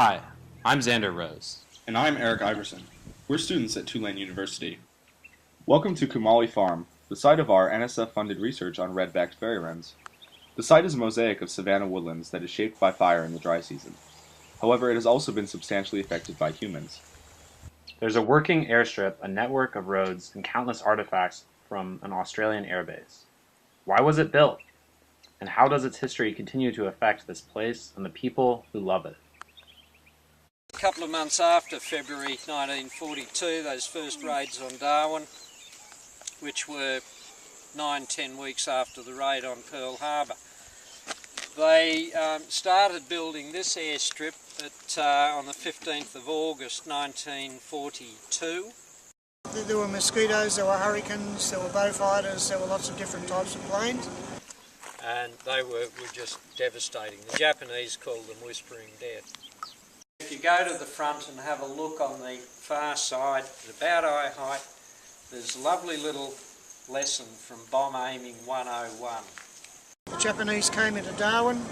Hi, I'm Xander Rose. And I'm Erik Iverson. We're students at Tulane University. Welcome to Coomalie Farm, the site of our NSF-funded research on red-backed fairy wrens. The site is a mosaic of savanna woodlands that is shaped by fire in the dry season. However, it has also been substantially affected by humans. There's a working airstrip, a network of roads, and countless artifacts from an Australian airbase. Why was it built? And how does its history continue to affect this place and the people who love it? A couple of months after February 1942, those first raids on Darwin, which were 9-10 weeks after the raid on Pearl Harbor, they started building this airstrip on the 15th of August 1942. There were mosquitoes, there were hurricanes, there were Beaufighters, there were lots of different types of planes. And they were just devastating. The Japanese called them Whispering Death. If you go to the front and have a look on the far side, at about eye height, there's a lovely little lesson from Bomb Aiming 101. The Japanese came into Darwin,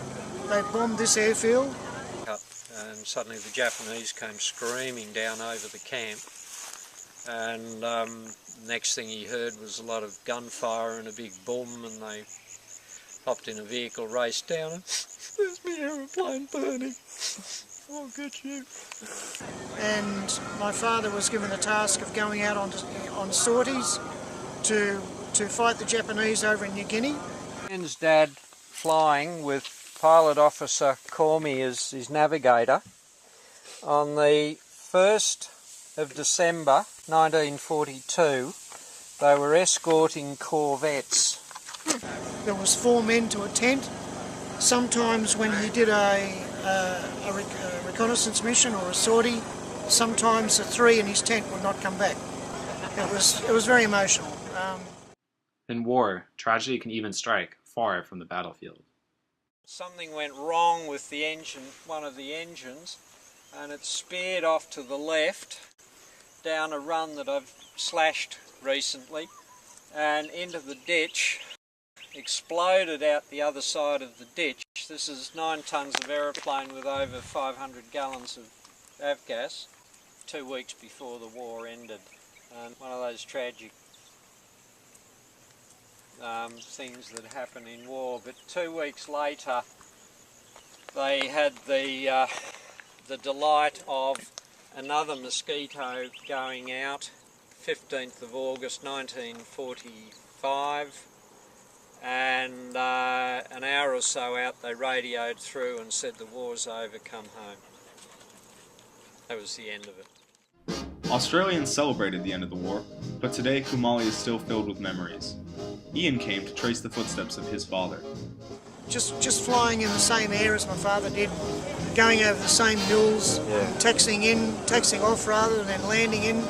they bombed this airfield. And suddenly the Japanese came screaming down over the camp. And next thing he heard was a lot of gunfire and a big boom, and they hopped in a vehicle, raced down, and there's my aeroplane burning. I'll get you. And my father was given the task of going out on sorties to fight the Japanese over in New Guinea. Ben's dad flying with Pilot Officer Coomalie as his navigator on the 1st of December 1942. They were escorting corvettes. There was 4 men to a tent. Sometimes when he did a reconnaissance mission or a sortie, sometimes the 3 in his tent would not come back. It was very emotional. In war, tragedy can even strike far from the battlefield. Something went wrong with the engine, one of the engines, and it speared off to the left down a run that I've slashed recently and into the ditch, exploded out the other side of the ditch. This is 9 tonnes of aeroplane with over 500 gallons of avgas 2 weeks before the war ended. One of those tragic things that happen in war. But 2 weeks later they had the delight of another mosquito going out, 15th of August 1945, and an hour or so out they radioed through and said the war's over, come home. That was the end of it. Australians celebrated the end of the war, but today Coomalie is still filled with memories. Ian came to trace the footsteps of his father. Just flying in the same air as my father did, going over the same hills, taxiing off rather than landing in.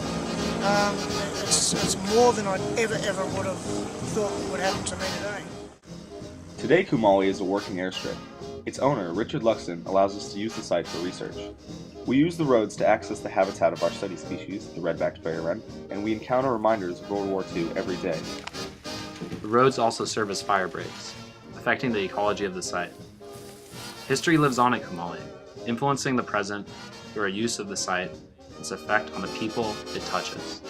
It's more than I ever would have thought would happen to me today. Today Coomalie is a working airstrip. Its owner, Richard Luxton, allows us to use the site for research. We use the roads to access the habitat of our study species, the red-backed fairy wren, and we encounter reminders of World War II every day. The roads also serve as fire breaks, affecting the ecology of the site. History lives on at Coomalie, influencing the present through our use of the site and its effect on the people it touches.